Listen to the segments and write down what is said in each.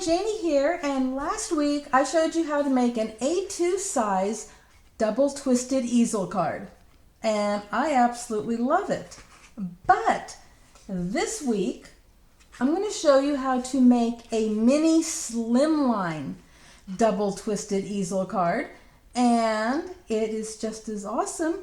Janie here, and last week I showed you how to make an A2 size double twisted easel card, and I absolutely love it. But this week I'm going to show you how to make a mini Slimline double twisted easel card, and it is just as awesome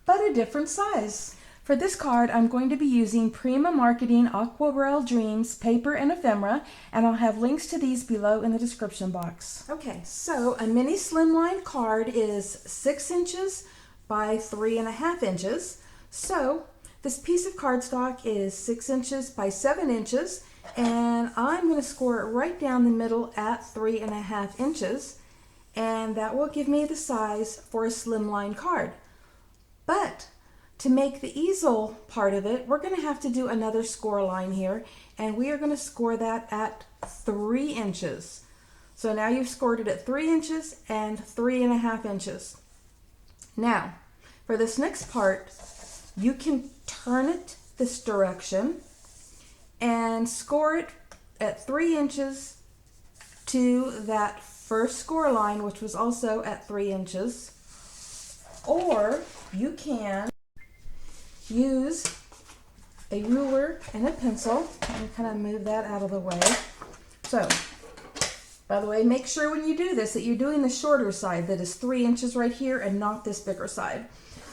but a different size. For this card, I'm going to be using Prima Marketing Aquarelle Dreams paper and ephemera, and I'll have links to these below in the description box. Okay, so a mini Slimline card is 6 inches by 3.5 inches. So this piece of cardstock is 6 inches by 7 inches, and I'm going to score it right down the middle at 3.5 inches, and that will give me the size for a Slimline card. But to make the easel part of it, we're going to have to do another score line here, and we are going to score that at 3 inches. So now you've scored it at 3 inches and 3.5 inches. Now, for this next part, you can turn it this direction and score it at 3 inches to that first score line, which was also at 3 inches. Or you can use a ruler and a pencil. Let me kind of move that out of the way. So, by the way, make sure when you do this that you're doing the shorter side, that is 3 inches right here, and not this bigger side.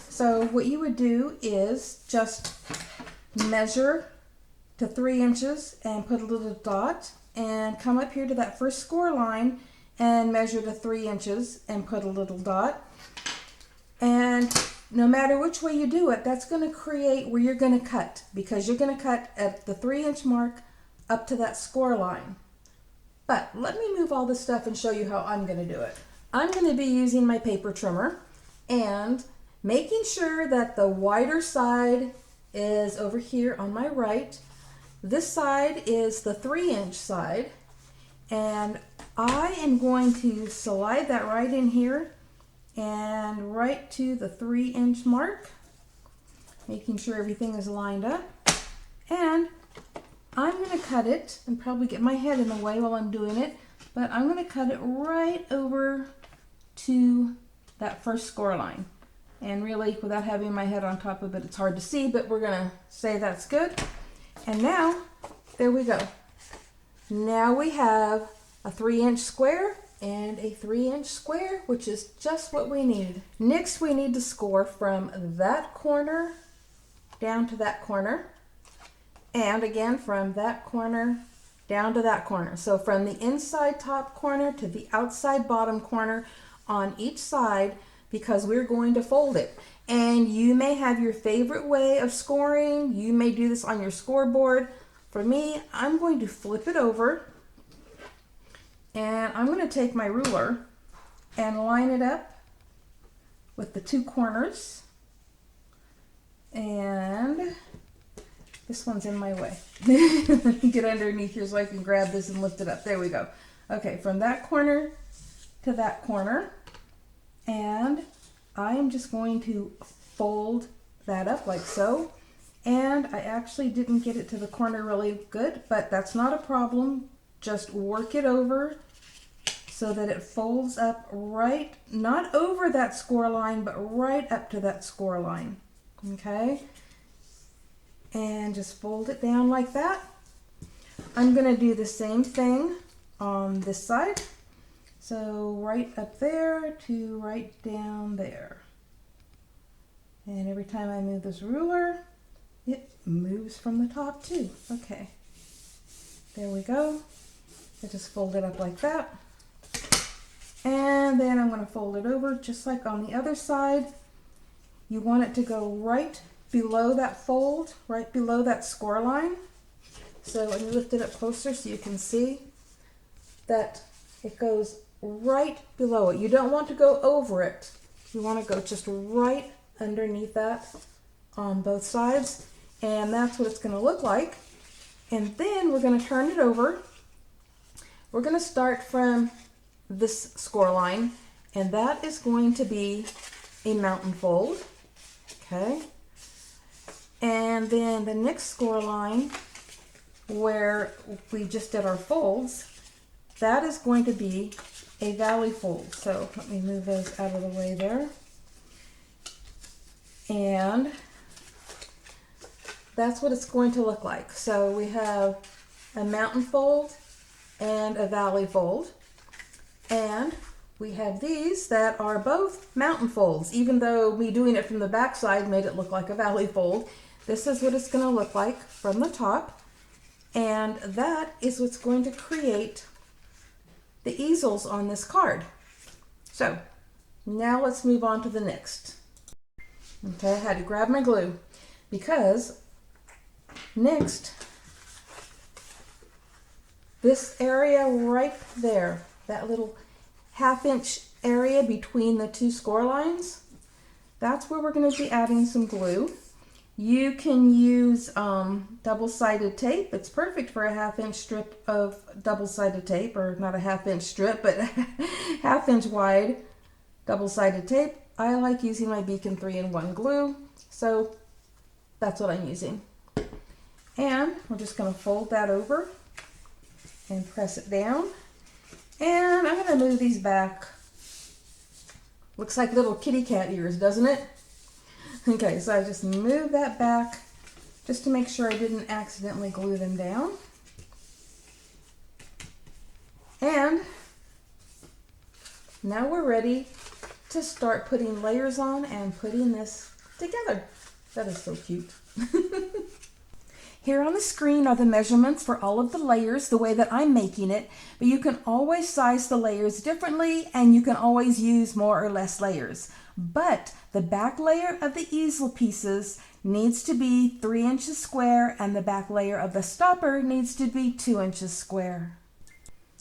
So what you would do is just measure to 3 inches and put a little dot, and come up here to that first score line and measure to 3 inches and put a little dot. And no matter which way you do it, that's going to create where you're going to cut, because you're going to cut at the 3-inch mark up to that score line. But let me move all this stuff and show you how I'm going to do it. I'm going to be using my paper trimmer and making sure that the wider side is over here on my right. This side is the 3-inch side, and I am going to slide that right in here and right to the 3-inch mark, making sure everything is lined up. And I'm going to cut it, and probably get my head in the way while I'm doing it, but I'm going to cut it right over to that first score line. And really, without having my head on top of it, it's hard to see, but we're going to say that's good. And now, there we go. Now we have a 3-inch square and a 3-inch square, which is just what we need. Next, we need to score from that corner down to that corner, and again from that corner down to that corner. So from the inside top corner to the outside bottom corner on each side, because we're going to fold it. And you may have your favorite way of scoring. You may do this on your scoreboard. For me, I'm going to flip it over, and I'm going to take my ruler and line it up with the 2 corners. And this one's in my way. Let me get underneath here so I can grab this and lift it up. There we go. Okay, from that corner to that corner. And I am just going to fold that up like so. And I actually didn't get it to the corner really good, but that's not a problem. Just work it over so that it folds up right, not over that score line, but right up to that score line. Okay? And just fold it down like that. I'm going to do the same thing on this side. So right up there to right down there. And every time I move this ruler, it moves from the top too. Okay. There we go. I just fold it up like that. And then I'm going to fold it over just like on the other side. You want it to go right below that fold, right below that score line. So let me lift it up closer so you can see that it goes right below it. You don't want to go over it. You want to go just right underneath that on both sides. And that's what it's going to look like. And then we're going to turn it over. We're going to start from this score line, and that is going to be a mountain fold. Okay. And then the next score line, where we just did our folds, that is going to be a valley fold. So let me move those out of the way there. And that's what it's going to look like. So we have a mountain fold and a valley fold. And we have these that are both mountain folds, even though me doing it from the back side made it look like a valley fold. This is what it's going to look like from the top. And that is what's going to create the easels on this card. So now let's move on to the next. Okay, I had to grab my glue because next, this area right there, that little ½ inch area between the two score lines, that's where we're going to be adding some glue. You can use double-sided tape. It's perfect for a ½ inch strip of double-sided tape, or not a ½ inch strip, but ½ inch wide double-sided tape. I like using my Beacon 3-in-1 glue, so that's what I'm using. And we're just going to fold that over and press it down. And I'm going to move these back. Looks like little kitty cat ears, doesn't it? Okay, so I just moved that back just to make sure I didn't accidentally glue them down. And now we're ready to start putting layers on and putting this together. That is so cute. Here on the screen are the measurements for all of the layers the way that I'm making it, but you can always size the layers differently and you can always use more or less layers. But the back layer of the easel pieces needs to be 3 inches square and the back layer of the stopper needs to be 2 inches square.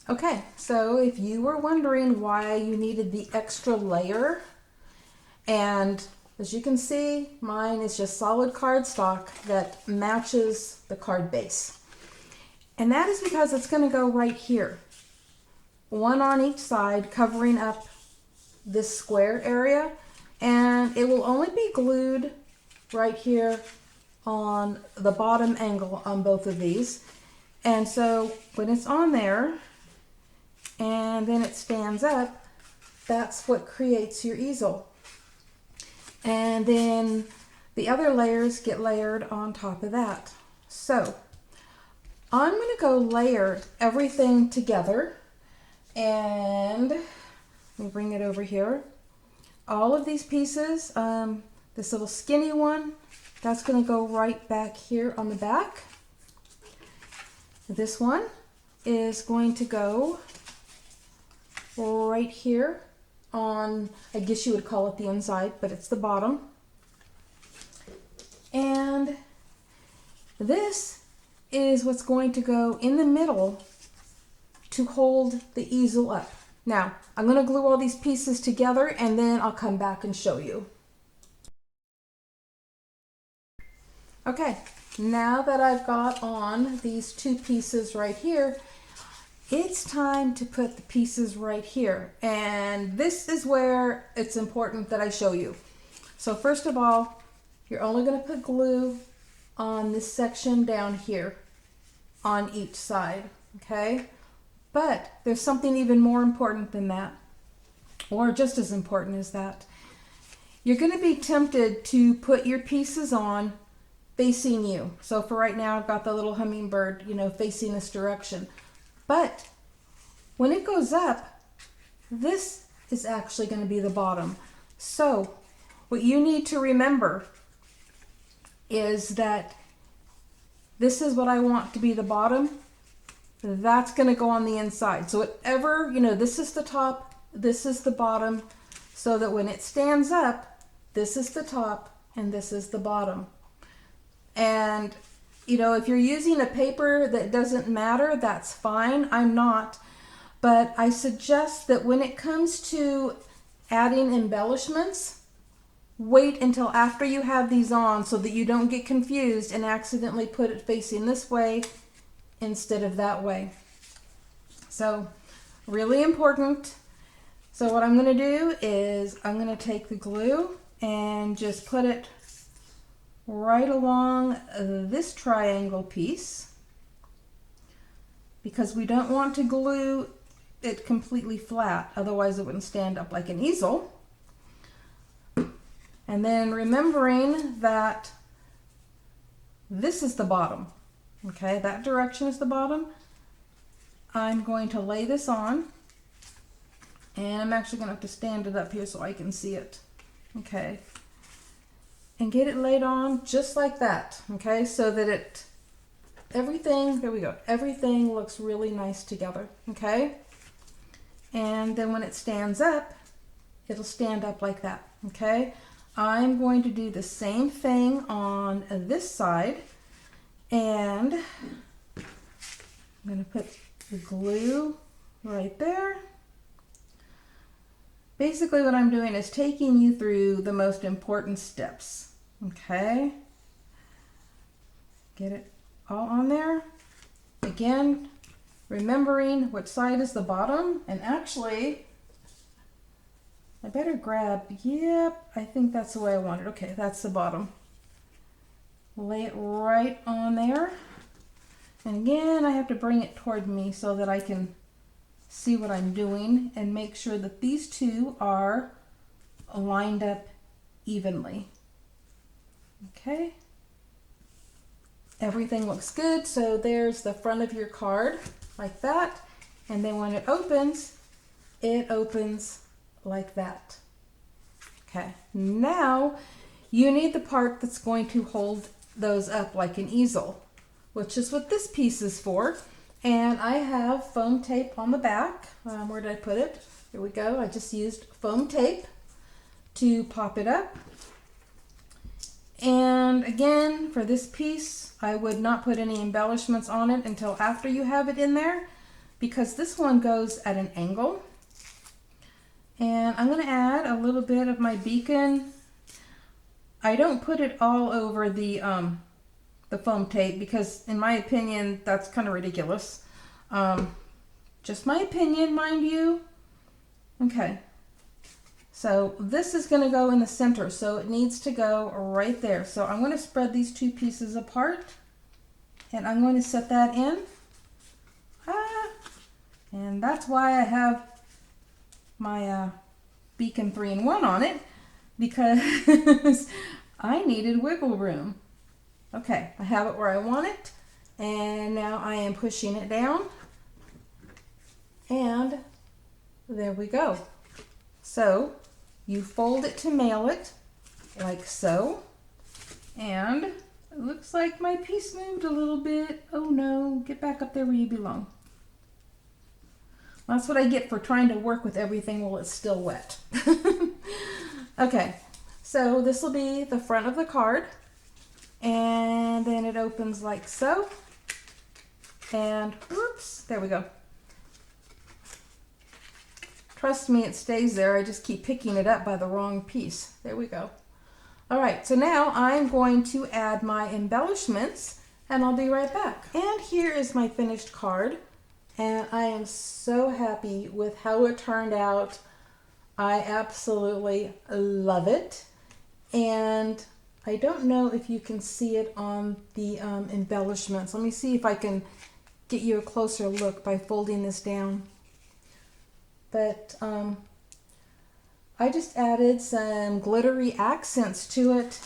Okay, so if you were wondering why you needed the extra layer, and as you can see, mine is just solid cardstock that matches the card base. And that is because it's going to go right here. One on each side, covering up this square area. And it will only be glued right here on the bottom angle on both of these. And so when it's on there, and then it stands up, that's what creates your easel. And then the other layers get layered on top of that. So I'm going to go layer everything together, and let me bring it over here. All of these pieces, this little skinny one, that's going to go right back here on the back. This one is going to go right here on, I guess you would call it the inside, but it's the bottom. And this is what's going to go in the middle to hold the easel up. Now, I'm going to glue all these pieces together and then I'll come back and show you. Okay, now that I've got on these two pieces right here, it's time to put the pieces right here. And this is where it's important that I show you. So first of all, you're only going to put glue on this section down here on each side, okay? But there's something even more important than that, or just as important as that. You're going to be tempted to put your pieces on facing you. So for right now, I've got the little hummingbird, facing this direction. But when it goes up, this is actually going to be the bottom. So what you need to remember is that this is what I want to be the bottom. That's going to go on the inside. So whatever, this is the top, this is the bottom, so that when it stands up, this is the top and this is the bottom. And if you're using a paper that doesn't matter, that's fine. I'm not. But I suggest that when it comes to adding embellishments, wait until after you have these on so that you don't get confused and accidentally put it facing this way instead of that way. So really important. So what I'm going to do is I'm going to take the glue and just put it right along this triangle piece, because we don't want to glue it completely flat, otherwise it wouldn't stand up like an easel. And then remembering that this is the bottom, okay, that direction is the bottom. I'm going to lay this on, and I'm actually going to have to stand it up here so I can see it, okay, and get it laid on just like that, okay, so that everything, there we go, everything looks really nice together, okay, and then when it stands up, it'll stand up like that, okay. I'm going to do the same thing on this side, and I'm going to put the glue right there. Basically what I'm doing is taking you through the most important steps, okay? Get it all on there. Again, remembering which side is the bottom, and actually, I better grab, yep, I think that's the way I want it. Okay, that's the bottom. Lay it right on there. And again, I have to bring it toward me so that I can see what I'm doing and make sure that these two are lined up evenly. Okay. Everything looks good. So there's the front of your card like that. And then when it opens like that. Okay, now you need the part that's going to hold those up like an easel, which is what this piece is for. And I have foam tape on the back. Where did I put it? Here we go. I just used foam tape to pop it up. And again, for this piece, I would not put any embellishments on it until after you have it in there, because this one goes at an angle. And I'm going to add a little bit of my beacon. I don't put it all over the foam tape because, in my opinion, that's kind of ridiculous. Just my opinion, mind you. Okay. So this is going to go in the center, so it needs to go right there. So I'm going to spread these two pieces apart, and I'm going to set that in. And that's why I have my Beacon 3-in-1 on it, because I needed wiggle room. Okay, I have it where I want it, and now I am pushing it down, and there we go. So you fold it to mail it like so, and it looks like my piece moved a little bit. Oh no, get back up there where you belong. That's what I get for trying to work with everything while it's still wet. Okay, so this will be the front of the card, and then it opens like so, and whoops, there we go. Trust me, it stays there. I just keep picking it up by the wrong piece. There we go. All right, so now I'm going to add my embellishments, and I'll be right back. And here is my finished card. And I am so happy with how it turned out. I absolutely love it. And I don't know if you can see it on the embellishments. Let me see if I can get you a closer look by folding this down. But I just added some glittery accents to it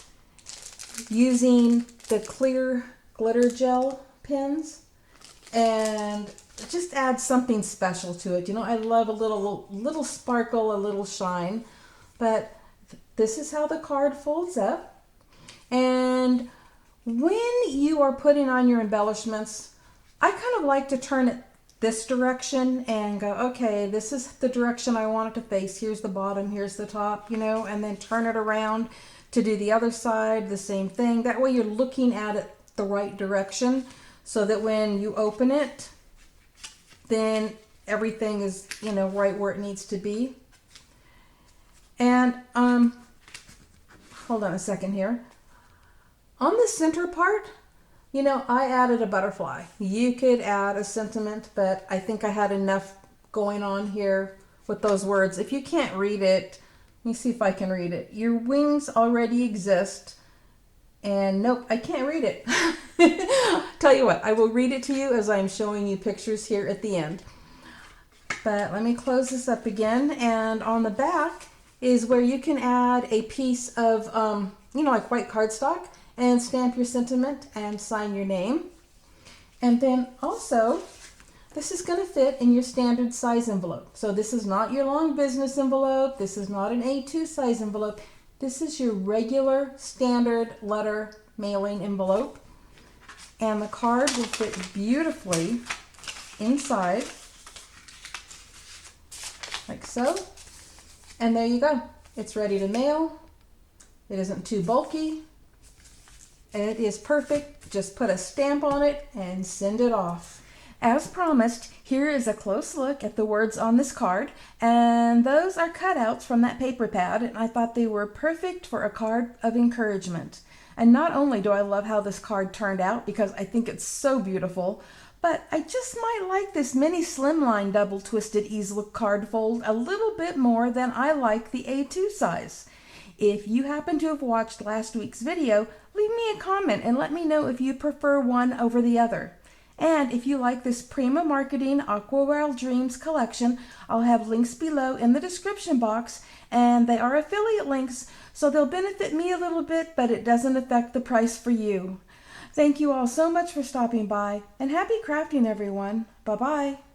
using the clear glitter gel pens. And just add something special to it. You know, I love a little sparkle, a little shine. But this is how the card folds up. And when you are putting on your embellishments, I kind of like to turn it this direction and go, okay, this is the direction I want it to face. Here's the bottom, here's the top, you know, and then turn it around to do the other side, the same thing. That way you're looking at it the right direction, so that when you open it, then everything is, you know, right where it needs to be. And hold on a second here. On the center part, you know, I added a butterfly. You could add a sentiment, but I think I had enough going on here with those words. If you can't read it, let me see if I can read it. Your wings already exist. And nope, I can't read it. Tell you what, I will read it to you as I'm showing you pictures here at the end. But let me close this up again, and on the back is where you can add a piece of, like white cardstock and stamp your sentiment and sign your name. And then also, this is going to fit in your standard size envelope. So this is not your long business envelope. This is not an A2 size envelope. This is your regular standard letter mailing envelope. And the card will fit beautifully inside, like so. And there you go. It's ready to mail. It isn't too bulky. It is perfect. Just put a stamp on it and send it off. As promised, here is a close look at the words on this card, and those are cutouts from that paper pad, and I thought they were perfect for a card of encouragement. And not only do I love how this card turned out, because I think it's so beautiful, but I just might like this mini Slimline Double Twisted Easel card fold a little bit more than I like the A2 size. If you happen to have watched last week's video, leave me a comment and let me know if you prefer one over the other. And if you like this Prima Marketing Aquarelle Dreams collection, I'll have links below in the description box, and they are affiliate links, so they'll benefit me a little bit, but it doesn't affect the price for you. Thank you all so much for stopping by, and happy crafting, everyone. Bye-bye.